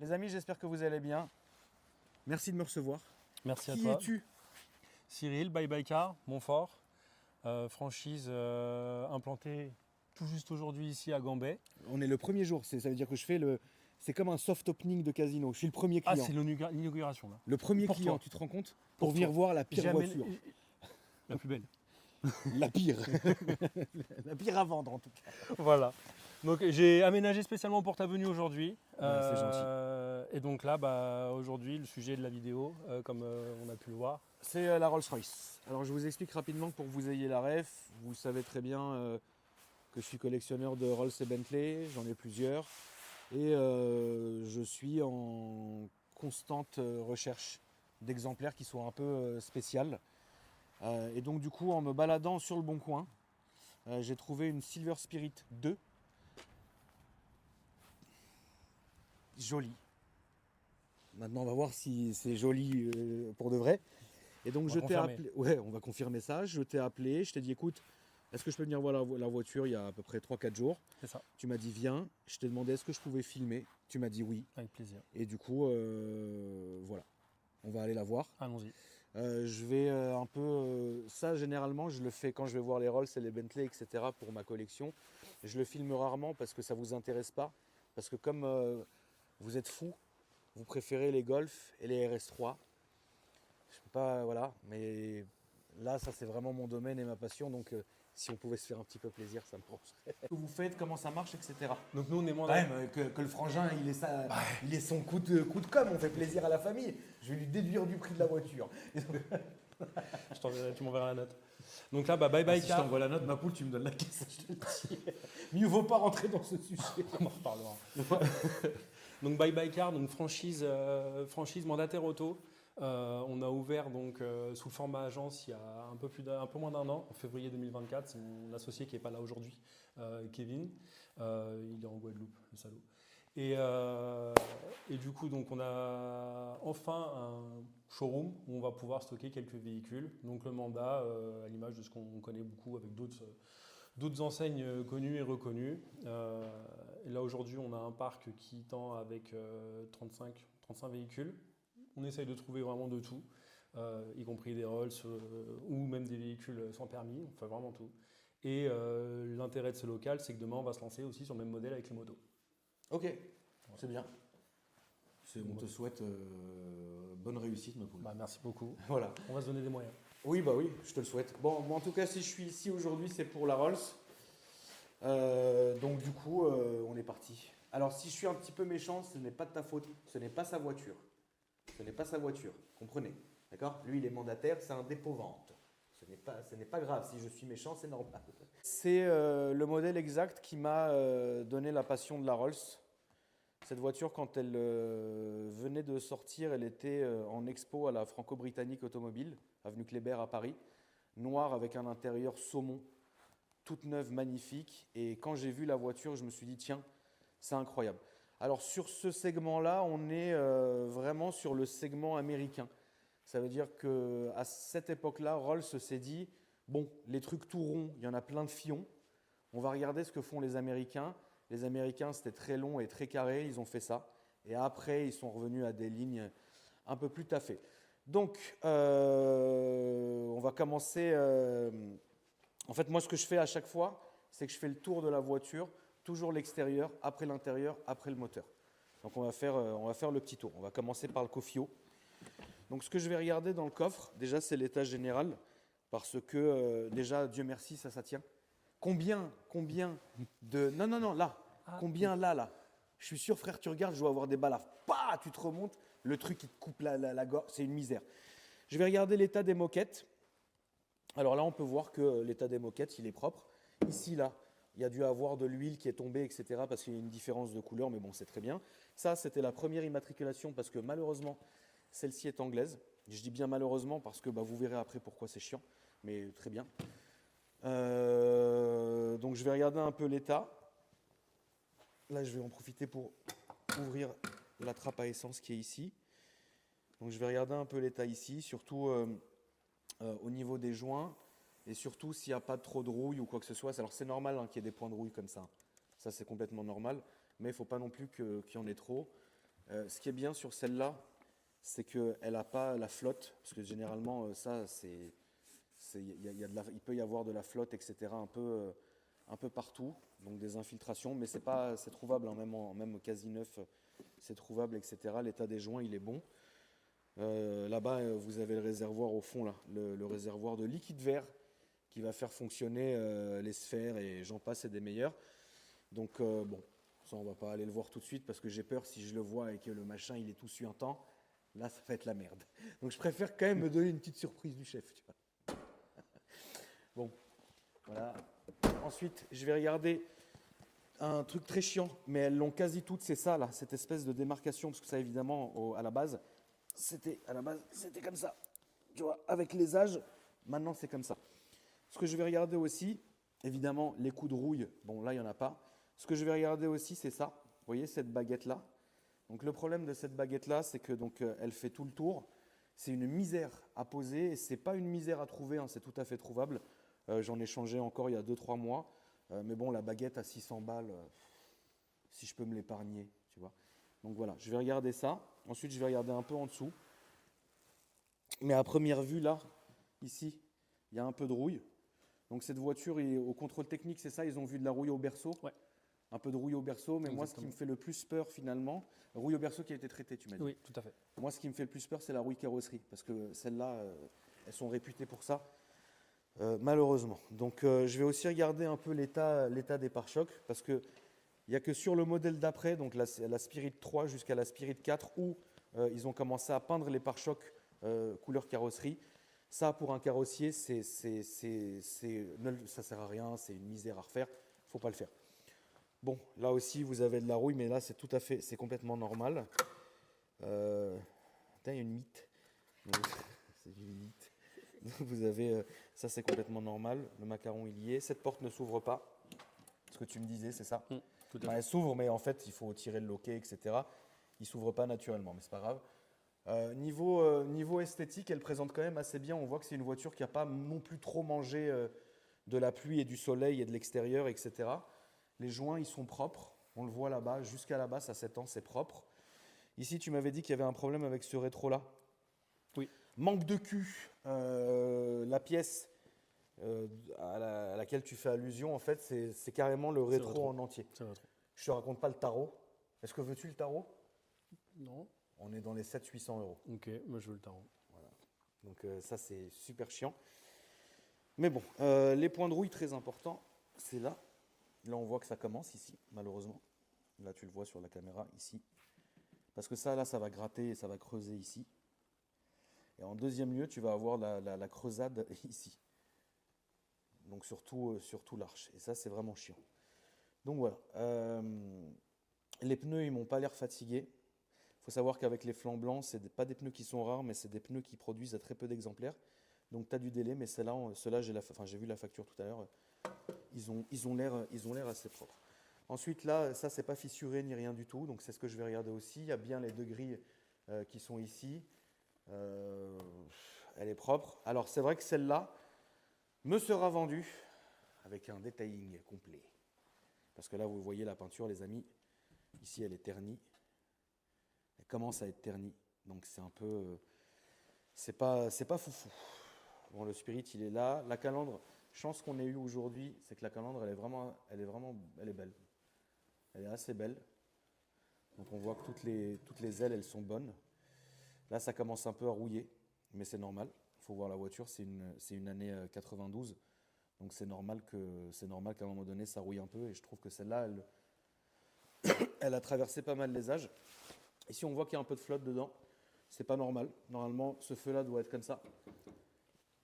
Les amis, j'espère que vous allez bien. Merci de me recevoir. Merci à Qui toi. es-tu? Cyril, Bye Bye Car, Montfort, franchise implantée tout juste aujourd'hui ici à Gambais. On est le premier jour, ça veut dire que je fais le... C'est comme un soft opening de casino. Je suis le premier Ah, client. c'est l'inauguration là. Le premier Pour client, toi. tu te rends compte? Pour Pour venir toi. voir la pire Jamais- voiture. La plus belle. La pire. La pire à vendre en tout cas. Voilà. Donc j'ai aménagé spécialement pour ta venue aujourd'hui. Ouais, c'est gentil. Et donc là, aujourd'hui, le sujet de la vidéo, comme on a pu le voir. C'est la Rolls-Royce. Alors je vous explique rapidement pour que vous ayez la ref. Vous savez très bien que je suis collectionneur de Rolls et Bentley. J'en ai plusieurs. Et je suis en constante recherche d'exemplaires qui soient un peu spéciales. Et donc du coup, en me baladant sur le Bon Coin, j'ai trouvé une Silver Spirit 2. Jolie. Maintenant, on va voir si c'est joli pour de vrai. Et donc, On va je t'ai confirmer. appelé. Ouais, on va confirmer ça. Je t'ai appelé, je t'ai dit, écoute, est-ce que je peux venir voir la voiture il y a à peu près 3-4 jours? C'est ça, Tu m'as dit, viens. Je t'ai demandé, est-ce que je pouvais filmer? Tu m'as dit oui. avec plaisir. Et du coup, voilà. On va aller la voir. Allons-y. Je vais un peu. Ça, généralement, je le fais quand je vais voir les Rolls et les Bentley, etc. pour ma collection. Je le filme rarement parce que ça ne vous intéresse pas. Parce que comme vous êtes fous, vous préférez les Golf et les RS3. Je peux pas. Voilà. Mais là, ça, c'est vraiment mon domaine et ma passion. Donc, si on pouvait se faire un petit peu plaisir, ça me brancherait. Ce que vous faites, comment ça marche, etc. Donc nous, on est Quand mandataire. même, que le frangin, il ait son coup de com', on fait plaisir à la famille. Je vais lui déduire du prix de la voiture. Tu m'enverras la note. Donc là, Bye Bye Si je Car. t'envoie la note, ma poule, tu me donnes la caisse, je te le dis. Mieux vaut pas rentrer dans ce sujet. On en reparlera. Donc Bye Bye Car, donc franchise mandataire auto. On a ouvert donc sous le format agence il y a un peu moins d'un an, en février 2024. C'est mon associé qui n'est pas là aujourd'hui, Kevin. Il est en Guadeloupe, le salaud. Et du coup, donc on a enfin un showroom où on va pouvoir stocker quelques véhicules. Donc le mandat, à l'image de ce qu'on connaît beaucoup avec d'autres enseignes connues et reconnues. Et là aujourd'hui, on a un parc qui tend avec 35 véhicules. On essaye de trouver vraiment de tout, y compris des Rolls ou même des véhicules sans permis, on fait vraiment tout. Et l'intérêt de ce local, c'est que demain, on va se lancer aussi sur le même modèle avec les motos. Ok, c'est bien. On te souhaite bonne réussite, ma poule. Merci beaucoup. Voilà. On va se donner des moyens. Oui, bah oui, je te le souhaite. Bon, moi, en tout cas, si je suis ici aujourd'hui, c'est pour la Rolls. Donc du coup, on est parti. Alors, si je suis un petit peu méchant, ce n'est pas de ta faute. Ce n'est pas sa voiture. Ce n'est pas sa voiture. Comprenez. D'accord? Lui, il est mandataire, c'est un dépôt-vente. Ce n'est pas grave. Si je suis méchant, c'est normal. C'est le modèle exact qui m'a donné la passion de la Rolls. Cette voiture, quand elle venait de sortir, elle était en expo à la Franco-Britannique Automobile, avenue Kléber à Paris, noire avec un intérieur saumon, toute neuve, magnifique. Et quand j'ai vu la voiture, je me suis dit, tiens, c'est incroyable. Alors sur ce segment-là, on est vraiment sur le segment américain. Ça veut dire qu'à cette époque-là, Rolls s'est dit, bon, les trucs tout ronds, il y en a plein de fions. On va regarder ce que font les Américains. Les Américains, c'était très long et très carré, ils ont fait ça. Et après, ils sont revenus à des lignes un peu plus taffées. Donc, on va commencer. En fait, moi, ce que je fais à chaque fois, c'est que je fais le tour de la voiture, toujours l'extérieur, après l'intérieur, après le moteur. Donc, on va faire le petit tour. On va commencer par le cofio. Donc, ce que je vais regarder dans le coffre, déjà, c'est l'état général, parce que déjà, Dieu merci, ça tient. Combien de... Non, là. Combien là. Je suis sûr, frère, tu regardes, je dois avoir des balafres. Bah, tu te remontes, le truc, il te coupe la gorge, c'est une misère. Je vais regarder l'état des moquettes. Alors là, on peut voir que l'état des moquettes, il est propre. Ici, là, il y a dû avoir de l'huile qui est tombée, etc. parce qu'il y a une différence de couleur, mais bon, c'est très bien. Ça, c'était la première immatriculation parce que malheureusement, celle-ci est anglaise. Je dis bien malheureusement parce que vous verrez après pourquoi c'est chiant, mais très bien. Donc je vais regarder un peu l'état. Là, je vais en profiter pour ouvrir la trappe à essence qui est ici. Donc je vais regarder un peu l'état ici, surtout au niveau des joints et surtout s'il n'y a pas trop de rouille ou quoi que ce soit. Alors c'est normal qu'il y ait des points de rouille comme ça. Ça, c'est complètement normal, mais il ne faut pas non plus qu'il y en ait trop. Ce qui est bien sur celle-là, c'est qu'elle n'a pas la flotte, parce que généralement, il peut y avoir de la flotte, etc., un peu partout, donc des infiltrations, mais c'est trouvable, hein, même quasi neuf, c'est trouvable, etc. L'état des joints, il est bon. Là-bas, vous avez le réservoir au fond, là, le réservoir de liquide vert qui va faire fonctionner les sphères, et j'en passe, et des meilleurs. Donc, bon, ça, on va pas aller le voir tout de suite, parce que j'ai peur, si je le vois et que le machin, il est tout suintant, là, ça va être la merde. Donc, je préfère quand même me donner une petite surprise du chef, tu vois. Bon, voilà. Ensuite, je vais regarder un truc très chiant, mais elles l'ont quasi toutes, c'est ça, là, cette espèce de démarcation, parce que ça, évidemment, à la base, c'était comme ça. Tu vois, avec les âges, maintenant, c'est comme ça. Ce que je vais regarder aussi, évidemment, les coups de rouille, bon, là, il n'y en a pas. Ce que je vais regarder aussi, c'est ça. Vous voyez, cette baguette-là. Donc, le problème de cette baguette-là, c'est que elle fait tout le tour. C'est une misère à poser, et ce n'est pas une misère à trouver, hein, c'est tout à fait trouvable. J'en ai changé encore il y a 2-3 mois. Mais bon, la baguette à 600 balles, si je peux me l'épargner, tu vois. Donc voilà, je vais regarder ça. Ensuite, je vais regarder un peu en dessous. Mais à première vue, là, ici, il y a un peu de rouille. Donc cette voiture, au contrôle technique, c'est ça, ils ont vu de la rouille au berceau. Ouais. Un peu de rouille au berceau, mais moi, ce qui me fait le plus peur, finalement, rouille au berceau qui a été traitée, tu m'as dit. Oui, tout à fait. Moi, ce qui me fait le plus peur, c'est la rouille carrosserie, parce que celles-là, elles sont réputées pour ça. Malheureusement. Donc je vais aussi regarder un peu l'état des pare-chocs, parce qu'il n'y a que sur le modèle d'après, donc la Spirit 3 jusqu'à la Spirit 4, où ils ont commencé à peindre les pare-chocs couleur carrosserie. Ça, pour un carrossier, ça ne sert à rien, c'est une misère à refaire, il ne faut pas le faire. Bon, là aussi, vous avez de la rouille, mais là, c'est complètement normal. Il y a une mythe. C'est une mythe. Vous avez, ça c'est complètement normal, le macaron il y est, cette porte ne s'ouvre pas, ce que tu me disais c'est ça. Tout à fait. Elle s'ouvre mais en fait il faut tirer le loquet etc, il ne s'ouvre pas naturellement mais c'est pas grave. Niveau esthétique elle présente quand même assez bien, on voit que c'est une voiture qui n'a pas non plus trop mangé de la pluie et du soleil et de l'extérieur etc. Les joints ils sont propres, on le voit là-bas, jusqu'à là-bas ça s'étend, c'est propre. Ici tu m'avais dit qu'il y avait un problème avec ce rétro là. Oui. Manque de cul, la pièce à laquelle tu fais allusion, en fait, c'est carrément le rétro en entier. C'est rétro. Je te raconte pas le tarot. Est-ce que veux-tu le tarot? Non. On est dans les 700-800 euros. Ok, moi je veux le tarot. Voilà. Donc ça, c'est super chiant. Mais bon, les points de rouille très importants, c'est là. Là, on voit que ça commence ici, malheureusement. Là, tu le vois sur la caméra, ici. Parce que ça, là, ça va gratter et ça va creuser ici. Et en deuxième lieu, tu vas avoir la creusade ici. Donc surtout l'arche. Et ça, c'est vraiment chiant. Donc voilà. Les pneus, ils m'ont pas l'air fatigués. Il faut savoir qu'avec les flancs blancs, pas des pneus qui sont rares, mais c'est des pneus qui produisent à très peu d'exemplaires. Donc tu as du délai, mais ceux-là, j'ai vu la facture tout à l'heure. Ils ont l'air assez propres. Ensuite, là, ça, c'est pas fissuré ni rien du tout. Donc c'est ce que je vais regarder aussi. Il y a bien les deux grilles qui sont ici. Elle est propre. Alors c'est vrai que celle-là me sera vendue avec un detailing complet. Parce que là, vous voyez la peinture, les amis. Ici, elle est ternie. Elle commence à être ternie. Donc c'est un peu... c'est pas foufou. Bon, le Spirit, il est là. La calandre, chance qu'on ait eu aujourd'hui, c'est que la calandre, elle est belle. Elle est assez belle. Donc on voit que toutes les ailes, elles sont bonnes. Là, ça commence un peu à rouiller, mais c'est normal. Il faut voir la voiture, c'est une année 92, donc c'est normal qu'à un moment donné, ça rouille un peu. Et je trouve que celle-là, elle a traversé pas mal les âges. Ici, on voit qu'il y a un peu de flotte dedans. C'est pas normal. Normalement, ce feu-là doit être comme ça.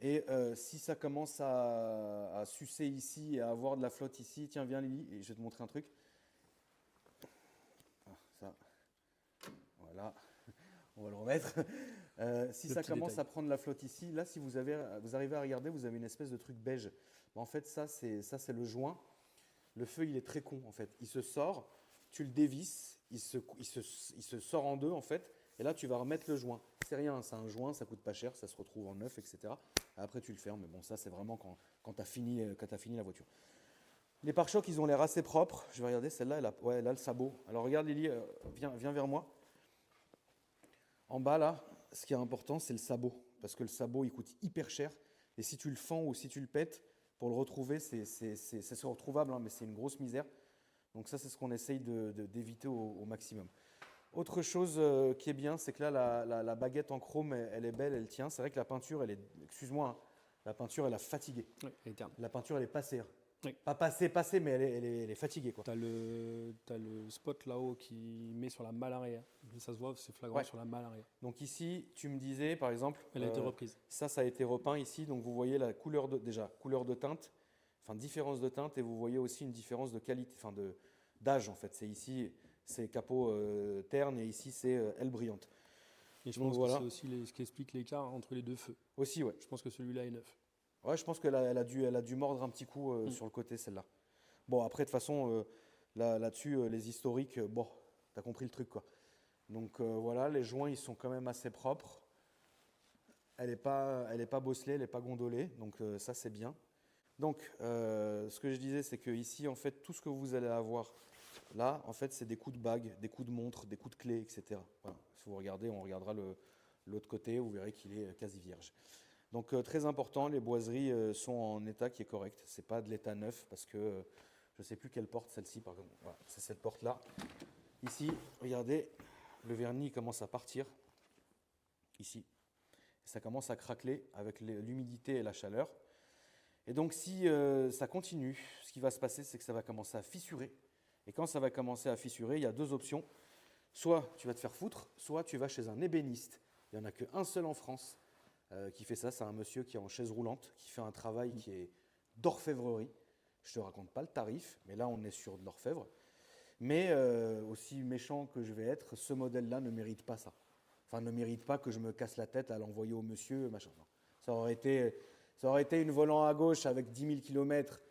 Et si ça commence à sucer ici et à avoir de la flotte ici, tiens, viens Lily, et je vais te montrer un truc. Ah, ça, voilà. On va le remettre. Si ça commence à prendre la flotte ici, là, si vous arrivez à regarder, vous avez une espèce de truc beige. En fait, ça, c'est le joint. Le feu, il est très con, en fait. Il se sort, tu le dévisses, il se sort en deux, en fait. Et là, tu vas remettre le joint. C'est rien, c'est un joint, ça coûte pas cher, ça se retrouve en neuf, etc. Après, tu le fermes. Mais bon, ça, c'est vraiment quand tu as fini la voiture. Les pare-chocs, ils ont l'air assez propres. Je vais regarder, celle-là, elle a le sabot. Alors, regarde, Lily, viens vers moi. En bas, là, ce qui est important, c'est le sabot. Parce que le sabot, il coûte hyper cher. Et si tu le fends ou si tu le pètes, pour le retrouver, c'est retrouvable, hein, mais c'est une grosse misère. Donc ça, c'est ce qu'on essaye d'éviter au maximum. Autre chose qui est bien, c'est que là, la baguette en chrome, elle est belle, elle tient. C'est vrai que la peinture, excuse-moi, hein, la peinture, elle a fatigué. Oui, elle est terne. La peinture, elle est passée. Hein. Oui. Pas passée, mais elle est fatiguée. Tu as le spot là-haut qui met sur la malle arrière. Ça se voit, c'est flagrant sur la malle arrière. Donc ici, tu me disais, par exemple… Elle a été reprise. Ça a été repeint ici. Donc vous voyez la couleur de teinte, enfin différence de teinte, et vous voyez aussi une différence de qualité, enfin d'âge en fait. C'est ici, c'est capot terne, et ici, c'est aile brillante. Et je pense que c'est aussi ce qui explique l'écart entre les deux feux. Aussi, ouais. Je pense que celui-là est neuf. Ouais, je pense qu'elle a dû mordre un petit coup sur le côté, celle-là. Bon, après, de toute façon, là-dessus, les historiques, bon, t'as compris le truc, quoi. Donc voilà, les joints, ils sont quand même assez propres. Elle n'est pas bosselée, elle n'est pas gondolée, donc ça, c'est bien. Donc, ce que je disais, c'est que ici, en fait, tout ce que vous allez avoir là, en fait, c'est des coups de bague, des coups de montre, des coups de clé, etc. Voilà. Si vous regardez, on regardera l'autre côté, vous verrez qu'il est quasi vierge. Donc très important, les boiseries sont en état qui est correct. C'est pas de l'état neuf parce que je ne sais plus quelle porte celle-ci. Par exemple, voilà, c'est cette porte-là. Ici, regardez, le vernis commence à partir. Ici, ça commence à craqueler avec l'humidité et la chaleur. Et donc si ça continue, ce qui va se passer, c'est que ça va commencer à fissurer. Et quand ça va commencer à fissurer, il y a deux options. Soit tu vas te faire foutre, soit tu vas chez un ébéniste. Il n'y en a qu'un seul en France qui fait ça. C'est un monsieur qui est en chaise roulante, qui fait un travail qui est d'orfèvrerie. Je ne te raconte pas le tarif, mais là, on est sur de l'orfèvre. Mais aussi méchant que je vais être, ce modèle-là ne mérite pas ça. Enfin, ne mérite pas que je me casse la tête à l'envoyer au monsieur, machin. Non. Ça aurait été une volant à gauche avec 10 000 km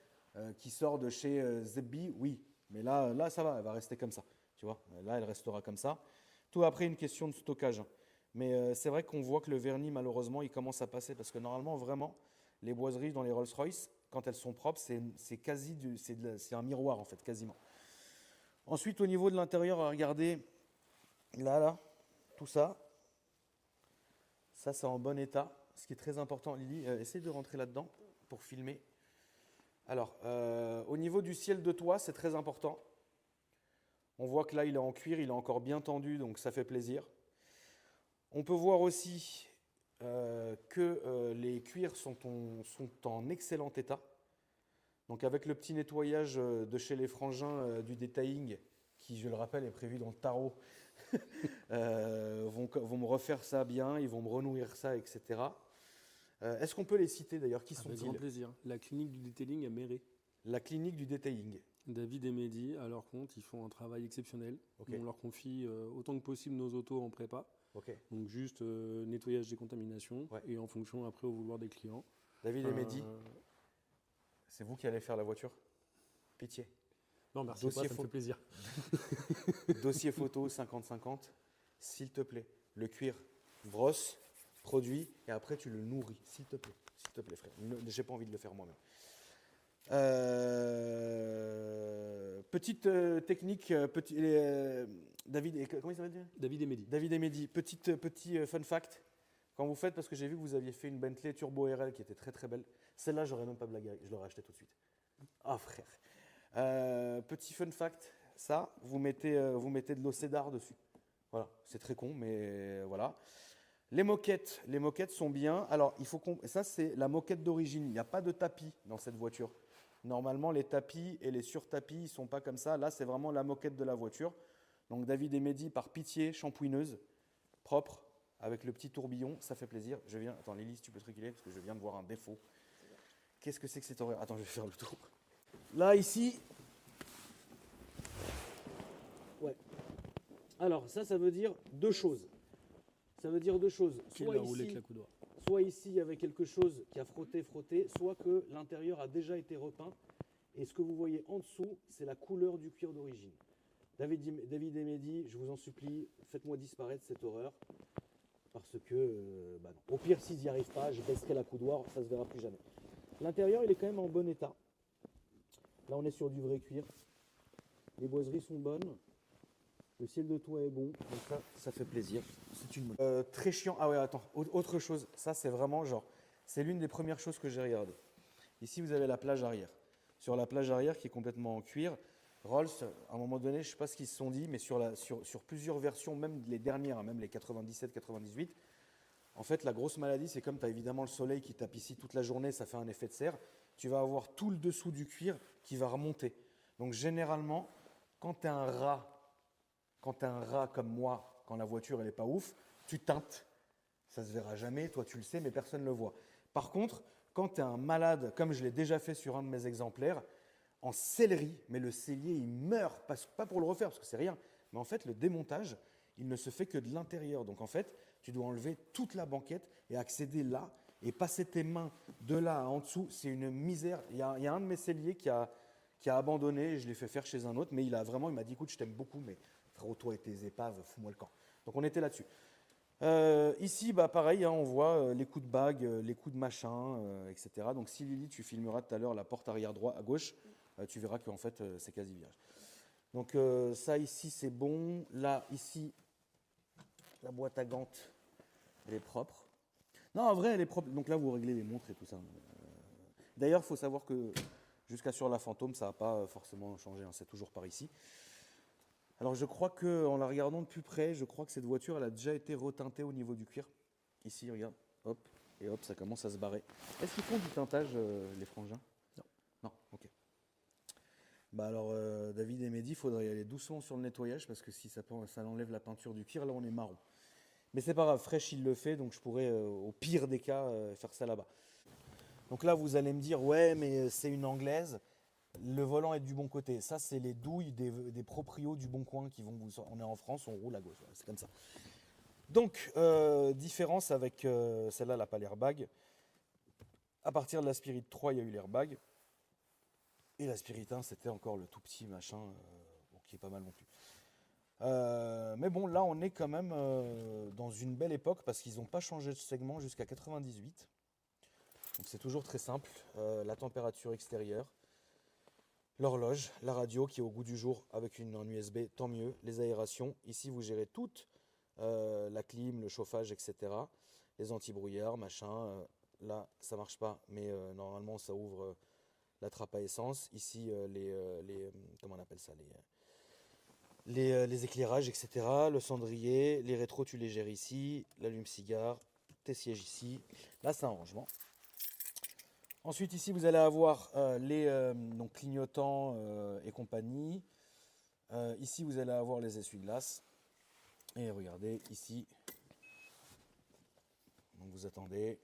qui sort de chez Zebby, oui. Mais là, ça va, elle va rester comme ça. Tu vois, là, elle restera comme ça. Tout après, une question de stockage. Hein. Mais c'est vrai qu'on voit que le vernis, malheureusement, il commence à passer. Parce que normalement, vraiment, les boiseries dans les Rolls-Royce, quand elles sont propres, c'est un miroir, en fait, quasiment. Ensuite, au niveau de l'intérieur, regardez, là, tout ça. Ça, c'est en bon état. Ce qui est très important, Lily, essaye de rentrer là-dedans pour filmer. Alors, au niveau du ciel de toit, c'est très important. On voit que là, il est en cuir, il est encore bien tendu, donc ça fait plaisir. On peut voir aussi que les cuirs sont en excellent état. Donc avec le petit nettoyage de chez les frangins du detailing, qui, je le rappelle, est prévu dans le tarot, vont me refaire ça bien, ils vont me renouir ça, etc. Est-ce qu'on peut les citer d'ailleurs? Qui sont-ils? Avec grand plaisir. La clinique du detailing à Méré. La clinique du detailing. David et Mehdi, à leur compte, ils font un travail exceptionnel. Okay. On leur confie autant que possible nos autos en prépa. Okay. Donc juste nettoyage des contaminations et en fonction après au vouloir des clients. David et Mehdi, c'est vous qui allez faire la voiture? Pitié. Non, merci pas, ça me fait plaisir. Dossier photo 50-50, s'il te plaît. Le cuir, brosse, produit, et après tu le nourris, s'il te plaît. S'il te plaît, frère. J'ai pas envie de le faire moi-même. Petite technique, David, comment il s'appelle? David et Mehdi. David et Mehdi, petit fun fact. Quand vous faites, parce que j'ai vu que vous aviez fait une Bentley Turbo RL qui était très très belle. Celle-là, j'aurais même pas blagué, je l'aurais acheté tout de suite. Ah frère. Petit fun fact, ça, vous mettez de l'eau cédar dessus. Voilà, c'est très con, mais voilà. Les moquettes sont bien. Alors, ça, c'est la moquette d'origine. Il n'y a pas de tapis dans cette voiture. Normalement, les tapis et les surtapis, ils ne sont pas comme ça. Là, c'est vraiment la moquette de la voiture. Donc, David et Mehdi, par pitié, shampouineuse, propre, avec le petit tourbillon, ça fait plaisir. Attends, Lily, si tu peux te réguler, parce que je viens de voir un défaut. Qu'est-ce que c'est que cet horaire? Attends, je vais faire le tour. Là, ici. Ouais. Alors, ça veut dire deux choses. Ça veut dire deux choses. Soit ici, il y avait quelque chose qui a frotté, soit que l'intérieur a déjà été repeint. Et ce que vous voyez en dessous, c'est la couleur du cuir d'origine. David et Mehdi, je vous en supplie, faites-moi disparaître cette horreur. Parce que, non. Au pire, s'ils n'y arrivent pas, je baisserai la coudoir, ça ne se verra plus jamais. L'intérieur, il est quand même en bon état. Là, on est sur du vrai cuir. Les boiseries sont bonnes. Le ciel de toit est bon, donc ça fait plaisir. C'est une très chiant. Ah ouais, attends, autre chose. Ça, c'est vraiment genre, c'est l'une des premières choses que j'ai regardées. Ici, vous avez la plage arrière. Sur la plage arrière, qui est complètement en cuir, Rolls, à un moment donné, je ne sais pas ce qu'ils se sont dit, mais sur plusieurs versions, même les dernières, hein, même les 97, 98, en fait, la grosse maladie, c'est comme tu as évidemment le soleil qui tape ici toute la journée, ça fait un effet de serre, tu vas avoir tout le dessous du cuir qui va remonter. Donc généralement, quand tu es un rat comme moi, quand la voiture elle n'est pas ouf, tu teintes. Ça ne se verra jamais, toi tu le sais, mais personne ne le voit. Par contre, quand tu es un malade, comme je l'ai déjà fait sur un de mes exemplaires, en sellerie, mais le sellier il meurt, pas pour le refaire parce que c'est rien, mais en fait le démontage, il ne se fait que de l'intérieur. Donc en fait, tu dois enlever toute la banquette et accéder là et passer tes mains de là à en dessous, c'est une misère. Il y a un de mes selliers qui a abandonné, je l'ai fait faire chez un autre, mais il m'a dit écoute, je t'aime beaucoup, mais frérot, toi et tes épaves, fous-moi le camp. Donc on était là-dessus. Ici, bah, pareil, hein, on voit les coups de bague, les coups de machin, etc. Donc si Lily, tu filmeras tout à l'heure la porte arrière droite à gauche, tu verras qu'en fait, c'est quasi vierge. Donc ça ici, c'est bon. Là, ici, la boîte à gants, elle est propre. Non, en vrai, elle est propre. Donc là, vous réglez les montres et tout ça. D'ailleurs, il faut savoir que jusqu'à sur la Fantôme, ça n'a pas forcément changé. Hein, c'est toujours par ici. Alors, je crois qu'en la regardant de plus près, je crois que cette voiture, elle a déjà été reteintée au niveau du cuir. Ici, regarde. Hop. Et hop, ça commence à se barrer. Est-ce qu'ils font du teintage, les frangins? Non. Non, ok. Bah alors, David et Mehdi, il faudrait y aller doucement sur le nettoyage parce que si ça enlève la peinture du cuir, là, on est marron. Mais c'est pas grave, Fresh, il le fait, donc je pourrais, au pire des cas, faire ça là-bas. Donc là, vous allez me dire, ouais, mais c'est une anglaise. Le volant est du bon côté. Ça, c'est les douilles des proprios du Bon Coin qui vont vous. On est en France, on roule à gauche. Voilà, c'est comme ça. Donc, différence avec celle-là, elle n'a pas l'airbag. À partir de la Spirit 3, il y a eu l'airbag. Et la Spirit 1, c'était encore le tout petit machin, qui est pas mal non plus. Mais bon, là, on est quand même dans une belle époque parce qu'ils n'ont pas changé de segment jusqu'à 98. Donc, c'est toujours très simple. La température extérieure. L'horloge, la radio qui est au goût du jour avec un USB, tant mieux. Les aérations, ici vous gérez toute la clim, le chauffage, etc. Les antibrouillards, machin. Là, ça marche pas, mais normalement ça ouvre la trappe à essence. Ici, comment on appelle ça, les éclairages, etc. Le cendrier, les rétros, tu les gères ici. L'allume-cigare, tes sièges ici. Là, c'est un rangement. Ensuite, ici, vous allez avoir les donc clignotants et compagnie. Ici, vous allez avoir les essuie-glaces. Et regardez, ici, donc vous attendez.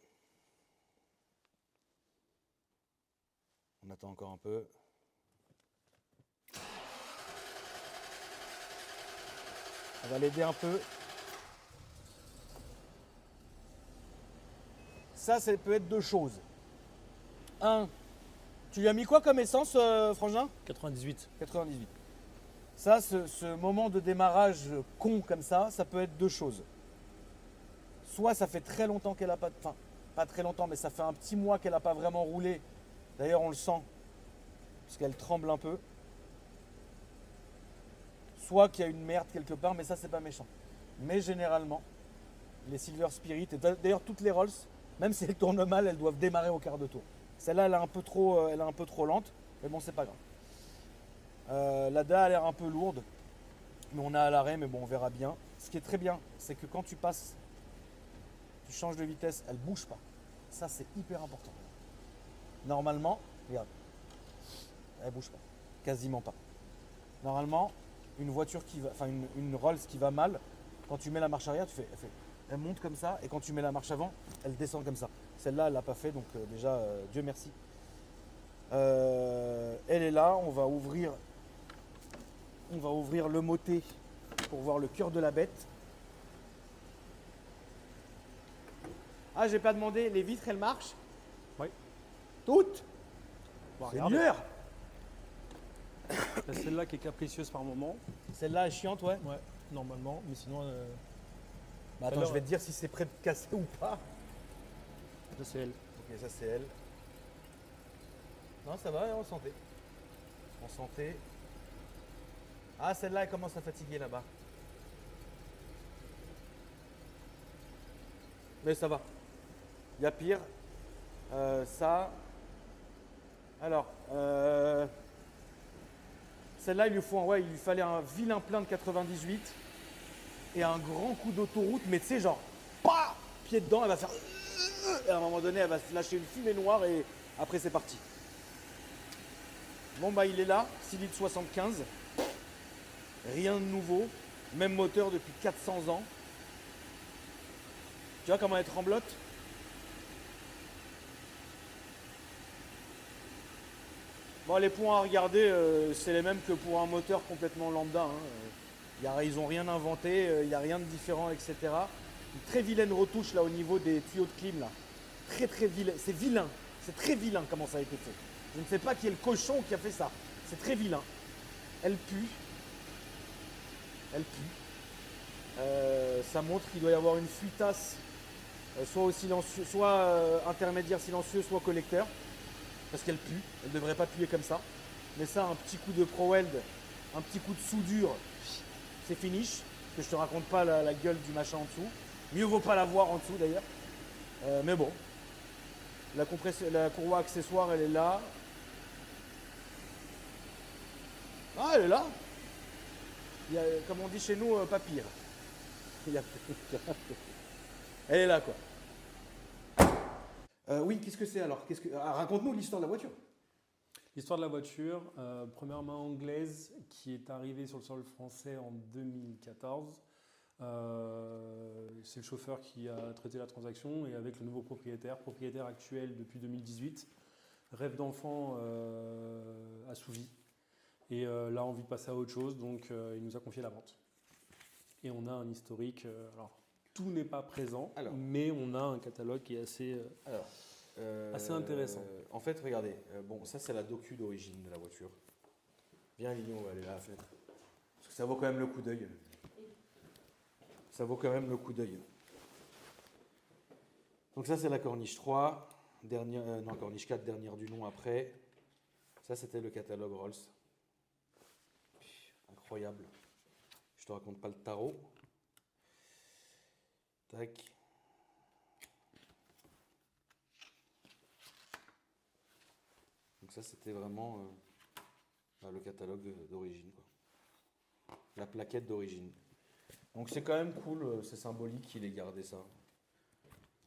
On attend encore un peu. On va l'aider un peu. Ça peut être deux choses. Un, tu lui as mis quoi comme essence, Frangin? 98. 98. Ça, ce moment de démarrage con comme ça peut être deux choses. Soit ça fait très longtemps qu'elle n'a pas... Enfin, pas très longtemps, mais ça fait un petit mois qu'elle n'a pas vraiment roulé. D'ailleurs, on le sent, parce qu'elle tremble un peu. Soit qu'il y a une merde quelque part, mais ça, c'est pas méchant. Mais généralement, les Silver Spirit, et d'ailleurs toutes les Rolls, même si elles tournent mal, elles doivent démarrer au quart de tour. Celle-là, elle est un peu trop lente, mais bon, c'est pas grave. La DA a l'air un peu lourde, mais on est à l'arrêt, mais bon, on verra bien. Ce qui est très bien, c'est que quand tu passes, tu changes de vitesse, elle bouge pas. Ça, c'est hyper important. Normalement, regarde, elle bouge pas, quasiment pas. Normalement, une voiture qui va, enfin une Rolls qui va mal, quand tu mets la marche arrière, elle monte comme ça, et quand tu mets la marche avant, elle descend comme ça. Celle-là, elle l'a pas fait, donc déjà, Dieu merci. Elle est là, on va ouvrir le motet pour voir le cœur de la bête. Ah, j'ai pas demandé, les vitres, elles marchent? Oui. Toutes? Bon, C'est une lueur. Celle-là qui est capricieuse par moment. Celle-là est chiante, ouais. Ouais, normalement, mais sinon. Bah attends, je vais te dire si c'est prêt de casser ou pas. Ça, c'est elle. Ok, ça c'est elle. Non, ça va, on sentait. On sentait. Ah, celle-là, elle commence à fatiguer là-bas. Mais ça va. Il y a pire. Ça. Alors, celle-là, il lui fallait un vilain plein de 98 et un grand coup d'autoroute, mais tu sais, genre, pas pied dedans, elle va faire. Et à un moment donné, elle va se lâcher une fumée noire et après, c'est parti. Bon, bah, il est là, 6 litres 75. Rien de nouveau. Même moteur depuis 400 ans. Tu vois comment elle tremblote? Bon, les points à regarder, c'est les mêmes que pour un moteur complètement lambda. Ils n'ont rien inventé, il n'y a rien de différent, etc. Une très vilaine retouche là au niveau des tuyaux de clim. Là. Très très vilain. C'est vilain. C'est très vilain comment ça a été fait. Je ne sais pas qui est le cochon qui a fait ça. C'est très vilain. Elle pue. Elle pue. Ça montre qu'il doit y avoir une fuitasse, soit au silencieux, soit intermédiaire silencieux, soit collecteur. Parce qu'elle pue, elle ne devrait pas puer comme ça. Mais ça, un petit coup de ProWeld, un petit coup de soudure, c'est finish. Que je te raconte pas la gueule du machin en dessous. Mieux vaut pas la voir en dessous d'ailleurs. Mais bon, la courroie accessoire, elle est là. Ah, elle est là. Il y a, comme on dit chez nous, pas pire. Elle est là, quoi. Oui, qu'est-ce que c'est alors? Raconte-nous l'histoire de la voiture. L'histoire de la voiture, première main anglaise qui est arrivée sur le sol français en 2014. C'est le chauffeur qui a traité la transaction et avec le nouveau propriétaire actuel depuis 2018, rêve d'enfant assouvi. Et là, envie de passer à autre chose, donc il nous a confié la vente. Et on a un historique, alors tout n'est pas présent, mais on a un catalogue qui est assez intéressant. En fait, regardez, bon, ça c'est la docu d'origine de la voiture. Viens, Lilian, on va aller à la fenêtre. Parce que ça vaut quand même le coup d'œil. Ça vaut quand même le coup d'œil. Donc ça c'est la Corniche 3, Corniche 4, dernière du nom après. Ça c'était le catalogue Rolls. Incroyable. Je te raconte pas le tarot. Tac. Donc ça c'était vraiment le catalogue d'origine, quoi. La plaquette d'origine. Donc c'est quand même cool, c'est symbolique qu'il ait gardé ça.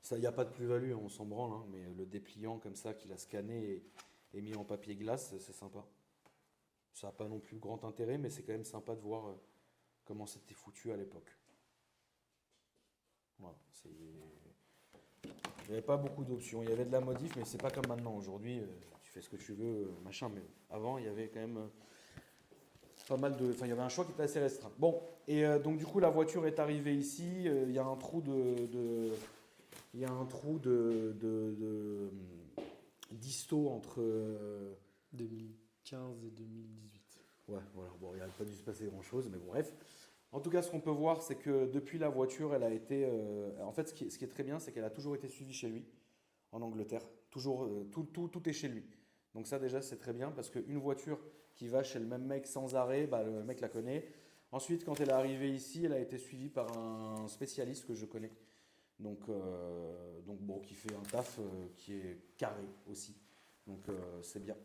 Ça, il n'y a pas de plus-value, on s'en branle, hein, mais le dépliant comme ça qu'il a scanné et mis en papier glace, c'est sympa. Ça n'a pas non plus grand intérêt, mais c'est quand même sympa de voir comment c'était foutu à l'époque. Voilà, il n'y avait pas beaucoup d'options. Il y avait de la modif, mais c'est pas comme maintenant. Aujourd'hui, tu fais ce que tu veux, machin. Mais avant, il y avait quand même pas mal de. Enfin, il y avait un choix qui était assez restreint. Bon, et donc du coup, la voiture est arrivée ici. Il y a un trou disto entre 2015 et 2018. Ouais, voilà. Bon, il n'a pas dû se passer grand-chose, mais bon, bref. En tout cas, ce qu'on peut voir, c'est que depuis la voiture, elle a été. En fait, ce qui est très bien, c'est qu'elle a toujours été suivie chez lui, en Angleterre. Toujours, tout est chez lui. Donc ça, déjà, c'est très bien, parce qu'une voiture qui va chez le même mec sans arrêt, bah, le mec la connaît. Ensuite, quand elle est arrivée ici, elle a été suivie par un spécialiste que je connais. Donc bon, qui fait un taf qui est carré aussi. Donc c'est bien.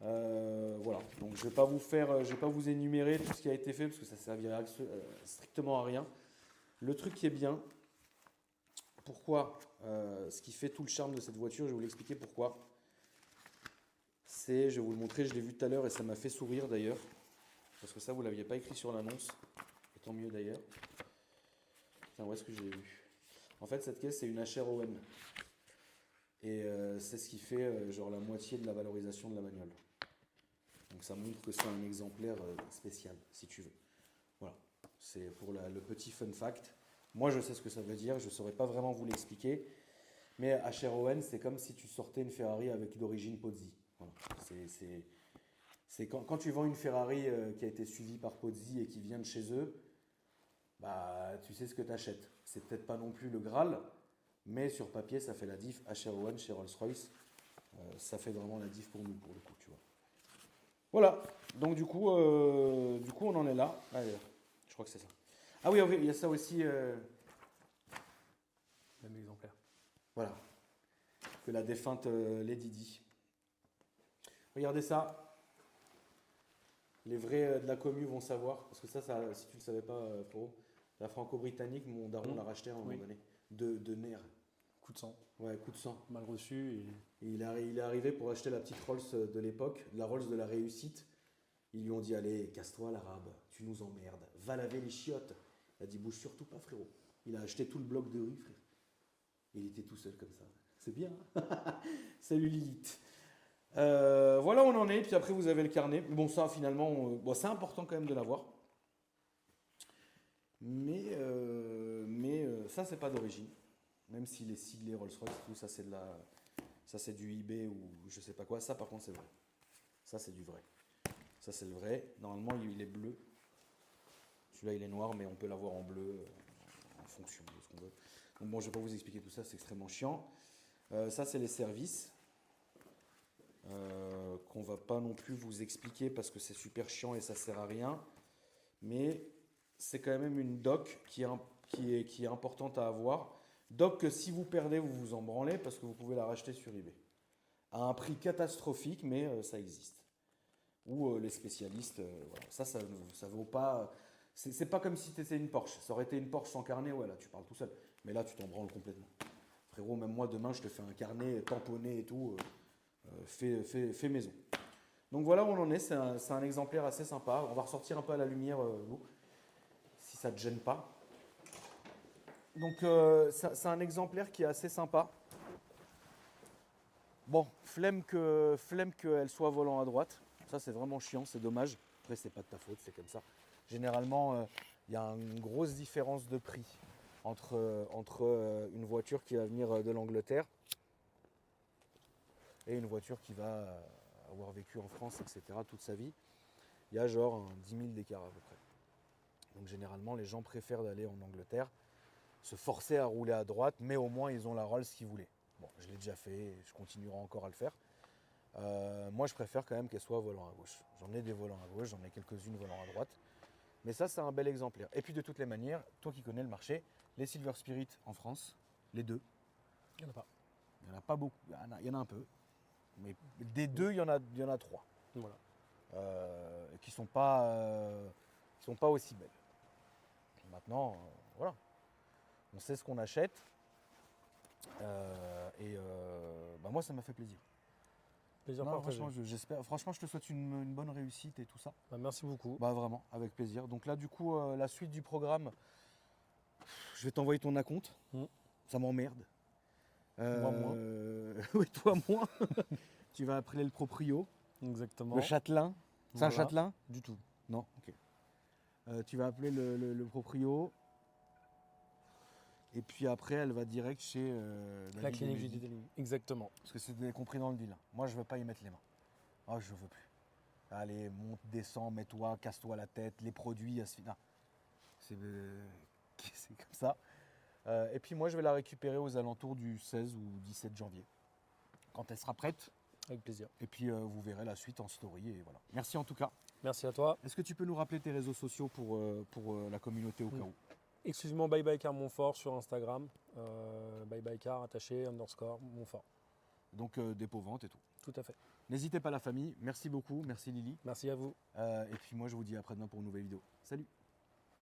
Voilà, donc je vais pas vous énumérer tout ce qui a été fait parce que ça servira strictement à rien. Le truc qui est bien, pourquoi, ce qui fait tout le charme de cette voiture, je vais vous l'expliquer pourquoi. Je vais vous le montrer, je l'ai vu tout à l'heure et ça m'a fait sourire d'ailleurs, parce que ça vous l'aviez pas écrit sur l'annonce, et tant mieux d'ailleurs. Tiens, où est-ce que je l'ai vu? En fait, cette caisse c'est une HRON et c'est ce qui fait genre la moitié de la valorisation de la bagnole. Donc ça montre que c'est un exemplaire spécial, si tu veux. Voilà, c'est pour le petit fun fact. Moi, je sais ce que ça veut dire, je ne saurais pas vraiment vous l'expliquer. Mais HRON, c'est comme si tu sortais une Ferrari avec d'origine Pozzi. Voilà. C'est quand tu vends une Ferrari qui a été suivie par Pozzi et qui vient de chez eux, bah, tu sais ce que tu achètes. C'est peut-être pas non plus le Graal, mais sur papier, ça fait la diff. HRON chez Rolls-Royce, ça fait vraiment la diff pour nous, pour le coup, tu vois. Voilà, donc du coup, on en est là. Allez, je crois que c'est ça. Ah oui, il y a ça aussi. Même exemplaire. Voilà. Que la défunte Lady Di. Regardez ça. Les vrais de la commu vont savoir, parce que ça si tu ne le savais pas, Foro, la franco-britannique, mon daron l'a racheté à un moment donné, de nerfs. Coup de sang. Ouais, coup de sang. Mal reçu. Et il est arrivé pour acheter la petite Rolls de l'époque, la Rolls de la réussite. Ils lui ont dit, allez, casse-toi l'arabe, tu nous emmerdes, va laver les chiottes. Il a dit, bouge surtout pas, frérot. Il a acheté tout le bloc de rue, frère. Il était tout seul comme ça. C'est bien. Salut Lilith. Voilà où on en est, puis après vous avez le carnet. Bon, ça finalement, bon, c'est important quand même de l'avoir. Mais ça, c'est pas d'origine. Même s'il est siglé Rolls-Royce, tout ça, c'est du eBay ou je sais pas quoi. Ça, par contre, c'est vrai. Ça, c'est du vrai. Ça, c'est le vrai. Normalement, il est bleu. Celui-là, il est noir, mais on peut l'avoir en bleu en fonction de ce qu'on veut. Donc bon, je vais pas vous expliquer tout ça, c'est extrêmement chiant. Ça, c'est les services. Qu'on va pas non plus vous expliquer parce que c'est super chiant et ça sert à rien. Mais c'est quand même une doc qui est importante à avoir. Doc que si vous perdez, vous vous en branlez parce que vous pouvez la racheter sur eBay. À un prix catastrophique, mais ça existe. Ou les spécialistes, voilà. Ça vaut pas. C'est pas comme si c'était une Porsche. Ça aurait été une Porsche sans carnet, ouais, là tu parles tout seul. Mais là tu t'en branles complètement. Frérot, même moi demain je te fais un carnet tamponné et tout. Fait maison. Donc voilà où on en est, c'est un exemplaire assez sympa. On va ressortir un peu à la lumière, Lou, si ça ne te gêne pas. Donc c'est un exemplaire qui est assez sympa. Bon, flemme qu'elle soit volant à droite. Ça c'est vraiment chiant, c'est dommage. Après c'est pas de ta faute, c'est comme ça. Généralement, il y a une grosse différence de prix entre une voiture qui va venir de l'Angleterre et une voiture qui va avoir vécu en France, etc. toute sa vie. Il y a genre 10 000 d'écart à peu près. Donc généralement, les gens préfèrent d'aller en Angleterre, se forcer à rouler à droite, mais au moins ils ont la Rolls qu'ils voulaient. Bon, je l'ai déjà fait, je continuerai encore à le faire. Moi, je préfère quand même qu'elle soit volant à gauche. J'en ai des volants à gauche, j'en ai quelques-unes volant à droite. Mais ça, c'est un bel exemplaire. Et puis de toutes les manières, toi qui connais le marché, les Silver Spirit en France, les deux. Il n'y en a pas. Il n'y en a pas beaucoup, il y en a un peu. Mais des deux, il y en a trois. Voilà. Qui sont pas aussi belles. Maintenant, voilà. On sait ce qu'on achète. Moi, ça m'a fait plaisir. Plaisir Non, partagé. franchement, je te souhaite une bonne réussite et tout ça. Bah, merci beaucoup. Bah vraiment, avec plaisir. Donc là, du coup, la suite du programme, je vais t'envoyer ton acompte. Ça m'emmerde. Moi, moins. Oui, toi moins. Tu vas appeler le proprio. Exactement. Le châtelain. C'est un châtelain? Du tout. Non, ok. Tu vas appeler le proprio. Et puis après, elle va direct chez La clinique du detailing. Exactement. Parce que c'est compris dans le deal. Moi, je veux pas y mettre les mains. Ah, je veux plus. Allez, monte, descends, mets-toi, casse-toi la tête, les produits, non. C'est comme ça. Et puis moi, je vais la récupérer aux alentours du 16 ou 17 janvier. Quand elle sera prête. Avec plaisir. Et puis vous verrez la suite en story. Et voilà. Merci en tout cas. Merci à toi. Est-ce que tu peux nous rappeler tes réseaux sociaux pour la communauté au cas où? Exclusivement Bye Bye Car Montfort sur Instagram. Bye Bye Car attaché _ Montfort. Donc dépôt vente et tout. Tout à fait. N'hésitez pas la famille. Merci beaucoup. Merci Lily. Merci à vous. Et puis moi, je vous dis à après-demain pour une nouvelle vidéo. Salut.